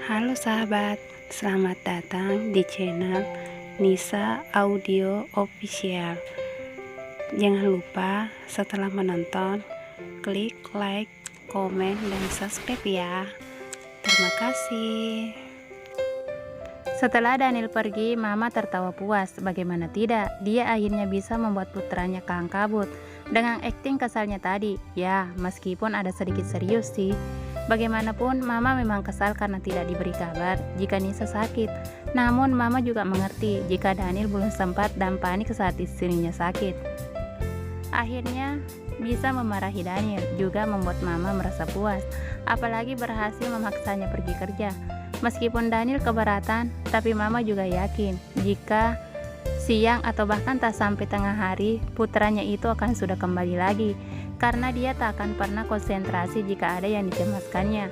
Halo sahabat, selamat datang di channel Nisa Audio Official. Jangan lupa setelah menonton, klik like, komen, dan subscribe ya. Terima kasih. Setelah Daniel pergi, Mama tertawa puas. Bagaimana tidak, dia akhirnya bisa membuat putranya kalang kabut dengan akting kesalnya tadi. Ya, meskipun ada sedikit serius sih. Bagaimanapun, Mama memang kesal karena tidak diberi kabar jika Nisa sakit. Namun, Mama juga mengerti jika Daniel belum sempat dan panik saat istrinya sakit. Akhirnya, bisa memarahi Daniel juga membuat Mama merasa puas, apalagi berhasil memaksanya pergi kerja. Meskipun Daniel keberatan, tapi Mama juga yakin jika siang atau bahkan tak sampai tengah hari, putranya itu akan sudah kembali lagi, karena dia tak akan pernah konsentrasi jika ada yang dicemaskannya.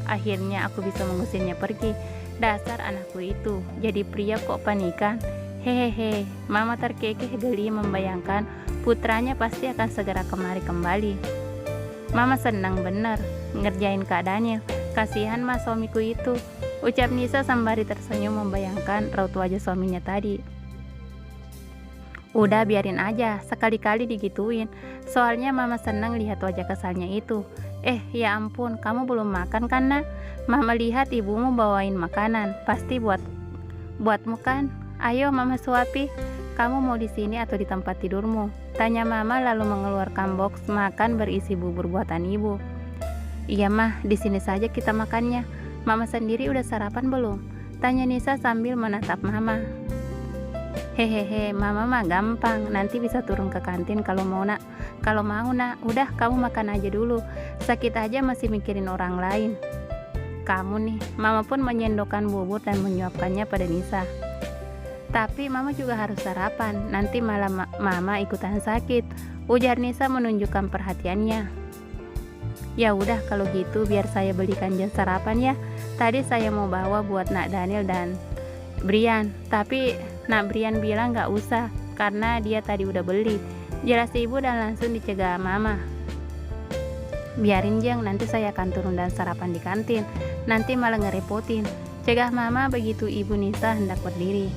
Akhirnya aku bisa mengusirnya pergi. Dasar anakku itu, jadi pria kok panikan. Hehehe, Mama terkekeh geli membayangkan putranya pasti akan segera kembali. Mama senang bener ngerjain Kak Daniel. Kasihan mas suamiku itu, ucap Nisa sembari tersenyum membayangkan raut wajah suaminya tadi. Udah biarin aja, sekali-kali digituin. Soalnya Mama senang lihat wajah kesalnya itu. Ya ampun, kamu belum makan kan nak? Mama lihat ibumu bawain makanan, pasti buatmu kan? Ayo Mama suapi. Kamu mau di sini atau di tempat tidurmu? Tanya Mama lalu mengeluarkan box makan berisi bubur buatan ibu. Iya mah, di sini saja kita makannya. Mama sendiri udah sarapan belum? Tanya Nisa sambil menatap Mama. Hehehe, Mama mah gampang, nanti bisa turun ke kantin kalau mau nak. Kalau mau nak, udah kamu makan aja dulu. Sakit aja masih mikirin orang lain. Kamu nih, Mama pun menyendokkan bubur dan menyuapkannya pada Nisa. Tapi Mama juga harus sarapan, nanti malah Mama ikutan sakit, ujar Nisa menunjukkan perhatiannya. Ya udah kalau gitu biar saya belikan jas sarapan ya. Tadi saya mau bawa buat Nak Daniel dan Brian, tapi Nak Brian bilang gak usah karena dia tadi udah beli, jelas ibu dan langsung dicegah Mama. Biarin Jeng, nanti saya akan turun dan sarapan di kantin, nanti malah ngerepotin, cegah Mama begitu ibu Nisa hendak berdiri.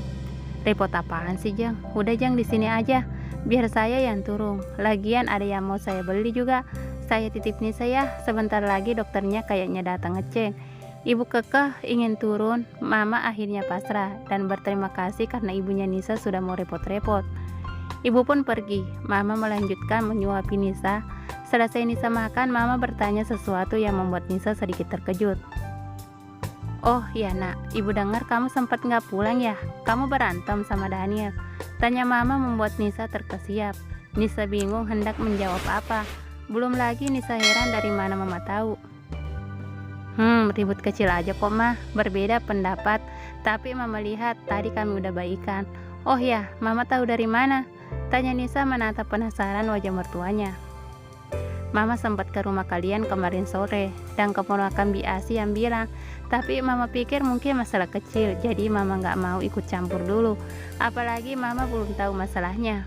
Repot apaan sih Jeng? Udah Jeng di sini aja, biar saya yang turun. Lagian ada yang mau saya beli juga. Saya titip Nisa ya, sebentar lagi dokternya kayaknya datang ngecek. Ibu kekeh ingin turun, Mama akhirnya pasrah dan berterima kasih karena ibunya Nisa sudah mau repot-repot. Ibu pun pergi, Mama melanjutkan menyuapi Nisa. Selesai Nisa makan, Mama bertanya sesuatu yang membuat Nisa sedikit terkejut. Oh ya nak, ibu dengar kamu sempat nggak pulang ya? Kamu berantem sama Daniel? Tanya Mama membuat Nisa terkesiap. Nisa bingung hendak menjawab apa. Belum lagi Nisa heran dari mana Mama tahu. Ribut kecil aja kok mah, berbeda pendapat. Tapi Mama lihat tadi kami udah baikan. Oh ya, Mama tahu dari mana? Tanya Nisa menatap penasaran wajah mertuanya. Mama sempat ke rumah kalian kemarin sore dan keponakan Biasi yang bilang. Tapi Mama pikir mungkin masalah kecil, jadi Mama gak mau ikut campur dulu. Apalagi Mama belum tahu masalahnya.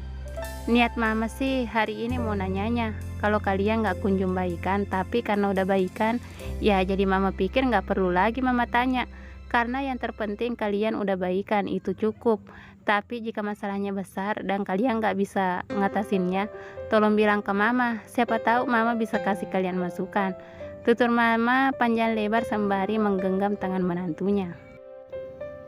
Niat Mama sih hari ini mau nanyanya kalau kalian gak kunjung baikan, tapi karena udah baikan ya jadi Mama pikir gak perlu lagi Mama tanya, karena yang terpenting kalian udah baikan itu cukup. Tapi jika masalahnya besar dan kalian gak bisa ngatasinnya, tolong bilang ke Mama, siapa tahu Mama bisa kasih kalian masukan. Tutur Mama panjang lebar sembari menggenggam tangan menantunya.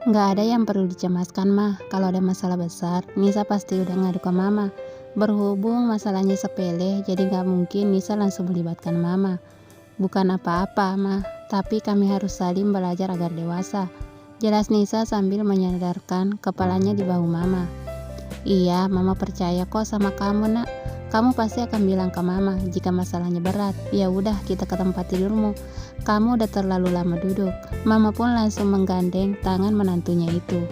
Gak ada yang perlu dicemaskan mah, kalau ada masalah besar, Nisa pasti udah ngadu ke Mama. Berhubung masalahnya sepele, jadi gak mungkin Nisa langsung melibatkan Mama. Bukan apa-apa mah, tapi kami harus saling belajar agar dewasa, jelas Nisa sambil menyandarkan kepalanya di bahu Mama. Iya, Mama percaya kok sama kamu nak. Kamu pasti akan bilang ke Mama jika masalahnya berat. Ya udah kita ke tempat tidurmu. Kamu udah terlalu lama duduk. Mama pun langsung menggandeng tangan menantunya itu.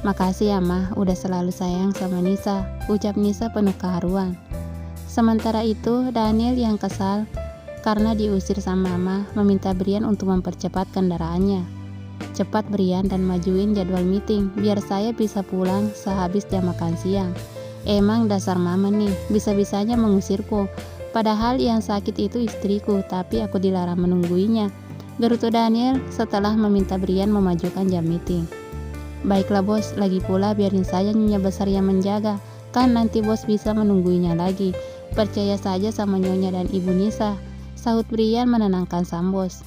Makasih ya Mah, udah selalu sayang sama Nisa, ucap Nisa penuh keharuan. Sementara itu Daniel yang kesal karena diusir sama Mama meminta Brian untuk mempercepat kendaraannya. Cepat Brian dan majuin jadwal meeting biar saya bisa pulang sehabis jam makan siang. Emang dasar Mama nih, bisa-bisanya mengusirku. Padahal yang sakit itu istriku, tapi aku dilarang menungguinya. gerutu Daniel setelah meminta Brian memajukan jam meeting. Baiklah bos, lagi pula biarin saja Nyonya besar yang menjaga, kan nanti bos bisa menungguinya lagi. Percaya saja sama Nyonya dan Ibu Nisa, sahut Brian menenangkan sang bos.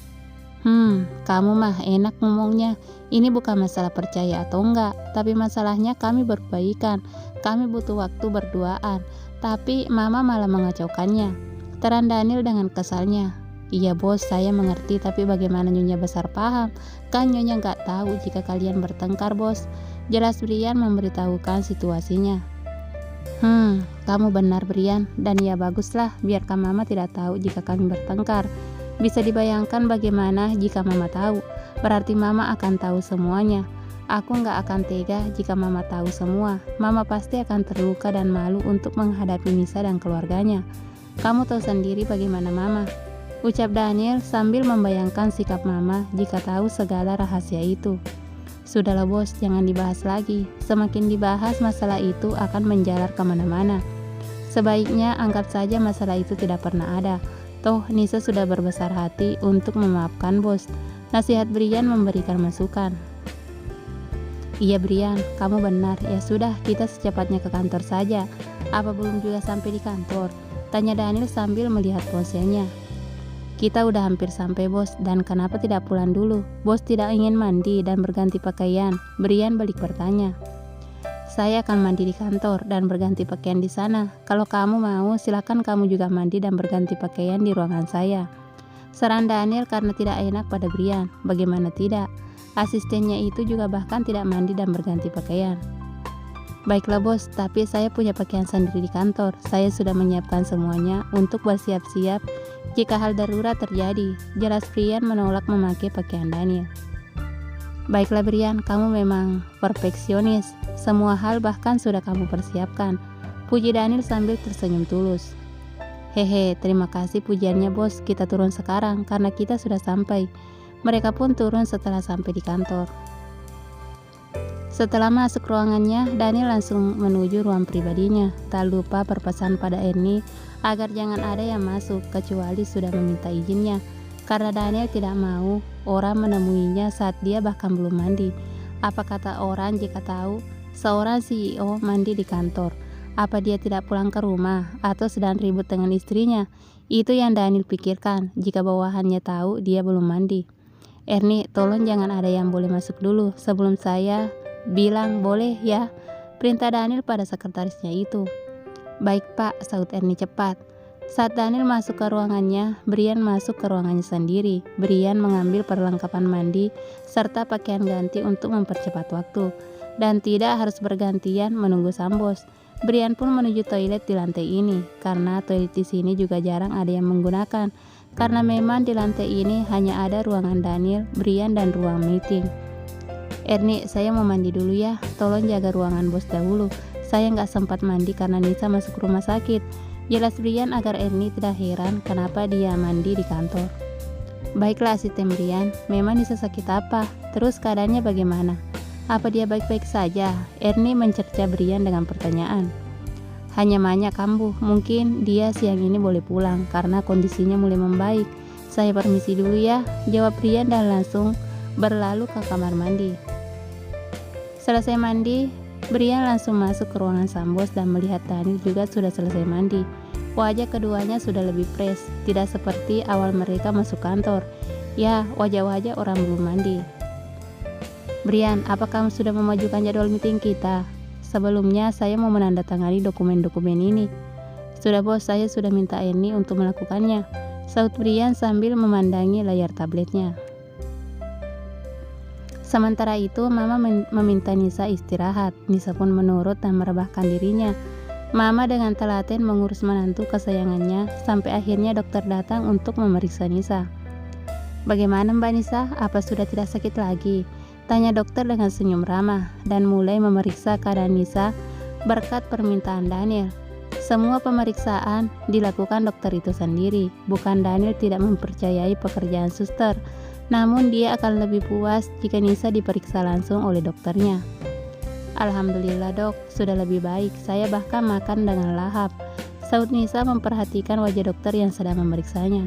Kamu mah enak ngomongnya. Ini bukan masalah percaya atau enggak, tapi masalahnya kami berbaikan. Kami butuh waktu berduaan, tapi Mama malah mengacaukannya, teran Daniel dengan kesalnya. Iya bos, saya mengerti, tapi bagaimana Nyonya besar paham? Kan Nyonya gak tahu jika kalian bertengkar bos, jelas Brian memberitahukan situasinya. Kamu benar Brian, dan ya baguslah, biarkan Mama tidak tahu jika kami bertengkar. Bisa dibayangkan bagaimana jika Mama tahu, berarti Mama akan tahu semuanya. Aku gak akan tega jika Mama tahu semua. Mama pasti akan terluka dan malu untuk menghadapi Nisa dan keluarganya. Kamu tahu sendiri bagaimana Mama, ucap Daniel sambil membayangkan sikap Mama jika tahu segala rahasia itu. Sudahlah bos, jangan dibahas lagi. Semakin dibahas masalah itu akan menjalar kemana-mana. Sebaiknya anggap saja masalah itu tidak pernah ada. Toh Nisa sudah berbesar hati untuk memaafkan bos. Nasihat Brian memberikan masukan. Iya Brian, kamu benar. Ya sudah, kita secepatnya ke kantor saja. Apa belum juga sampai di kantor? Tanya Daniel sambil melihat ponselnya. Kita udah hampir sampai bos, dan kenapa tidak pulang dulu? Bos tidak ingin mandi dan berganti pakaian? Brian balik bertanya. Saya akan mandi di kantor dan berganti pakaian di sana. Kalau kamu mau, silakan kamu juga mandi dan berganti pakaian di ruangan saya, saran Daniel karena tidak enak pada Brian. Bagaimana tidak? Asistennya itu juga bahkan tidak mandi dan berganti pakaian. Baiklah bos, tapi saya punya pakaian sendiri di kantor. Saya sudah menyiapkan semuanya untuk bersiap-siap jika hal darurat terjadi, jelas Brian menolak memakai pakaian Daniel. Baiklah Brian, kamu memang perfeksionis. Semua hal bahkan sudah kamu persiapkan, puji Daniel sambil tersenyum tulus. Hehe, terima kasih pujiannya bos. Kita turun sekarang karena kita sudah sampai. Mereka pun turun setelah sampai di kantor. Setelah masuk ruangannya, Daniel langsung menuju ruang pribadinya. Tak lupa berpesan pada Ernie agar jangan ada yang masuk kecuali sudah meminta izinnya, karena Daniel tidak mau orang menemuinya saat dia bahkan belum mandi. Apa kata orang jika tahu seorang CEO mandi di kantor? Apa dia tidak pulang ke rumah atau sedang ribut dengan istrinya? Itu yang Daniel pikirkan jika bawahannya tahu dia belum mandi. Ernie, tolong jangan ada yang boleh masuk dulu sebelum saya bilang boleh ya, perintah Daniel pada sekretarisnya itu. Baik pak, sahut Ernie cepat. Saat Daniel masuk ke ruangannya, Brian masuk ke ruangannya sendiri. Brian mengambil perlengkapan mandi serta pakaian ganti untuk mempercepat waktu dan tidak harus bergantian menunggu sang bos. Brian pun menuju toilet di lantai ini karena toilet di sini juga jarang ada yang menggunakan, karena memang di lantai ini hanya ada ruangan Daniel, Brian dan ruang meeting. Ernie, saya mau mandi dulu ya, tolong jaga ruangan bos dahulu. Saya nggak sempat mandi karena Nisa masuk rumah sakit, jelas Brian agar Ernie tidak heran kenapa dia mandi di kantor. Baiklah asisten Brian, memang Nisa sakit apa? Terus keadaannya bagaimana? Apa dia baik-baik saja? Ernie mencerca Brian dengan pertanyaan. Hanya banyak kambuh, mungkin dia siang ini boleh pulang karena kondisinya mulai membaik. Saya permisi dulu ya, jawab Brian dan langsung berlalu ke kamar mandi. Selesai mandi, Brian langsung masuk ke ruangan sang bos dan melihat Daniel juga sudah selesai mandi. Wajah keduanya sudah lebih fresh, tidak seperti awal mereka masuk kantor. Ya, wajah-wajah orang belum mandi. Brian, apa kamu sudah memajukan jadwal meeting kita? Sebelumnya saya mau menandatangani dokumen-dokumen ini. Sudah bos, saya sudah minta Ernie untuk melakukannya, sahut Brian sambil memandangi layar tabletnya. Sementara itu, Mama meminta Nisa istirahat. Nisa pun menurut dan merebahkan dirinya. Mama dengan telaten mengurus menantu kesayangannya sampai akhirnya dokter datang untuk memeriksa Nisa. Bagaimana Mbak Nisa? Apa sudah tidak sakit lagi? Tanya dokter dengan senyum ramah dan mulai memeriksa keadaan Nisa berkat permintaan Daniel. Semua pemeriksaan dilakukan dokter itu sendiri. Bukan Daniel tidak mempercayai pekerjaan suster, namun dia akan lebih puas jika Nisa diperiksa langsung oleh dokternya. Alhamdulillah dok, sudah lebih baik. Saya bahkan makan dengan lahap, sahut Nisa memperhatikan wajah dokter yang sedang memeriksanya.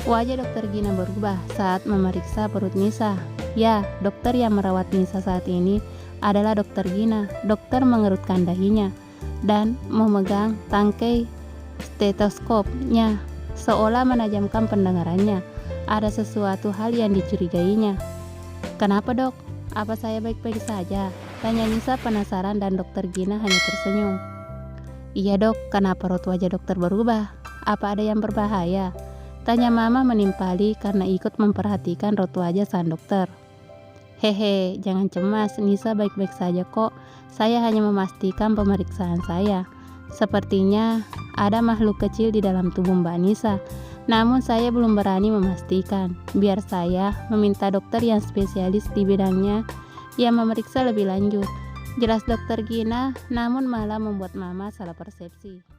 Wajah dokter Gina berubah saat memeriksa perut Nisa. Ya, dokter yang merawat Nisa saat ini adalah dokter Gina. Dokter mengerutkan dahinya dan memegang tangkai stetoskopnya, seolah menajamkan pendengarannya. Ada sesuatu hal yang dicurigainya. "Kenapa, Dok? Apa saya baik-baik saja?" tanya Nisa penasaran, dan dokter Gina hanya tersenyum. "Iya, Dok. Kenapa raut wajah dokter berubah? Apa ada yang berbahaya?" tanya Mama menimpali karena ikut memperhatikan raut wajah sang dokter. "Hehe, jangan cemas. Nisa baik-baik saja kok. Saya hanya memastikan pemeriksaan saya. Sepertinya ada makhluk kecil di dalam tubuh Mbak Nisa. Namun saya belum berani memastikan. Biar saya meminta dokter yang spesialis di bidangnya yang memeriksa lebih lanjut," jelas dokter Gina, namun malah membuat Mama salah persepsi.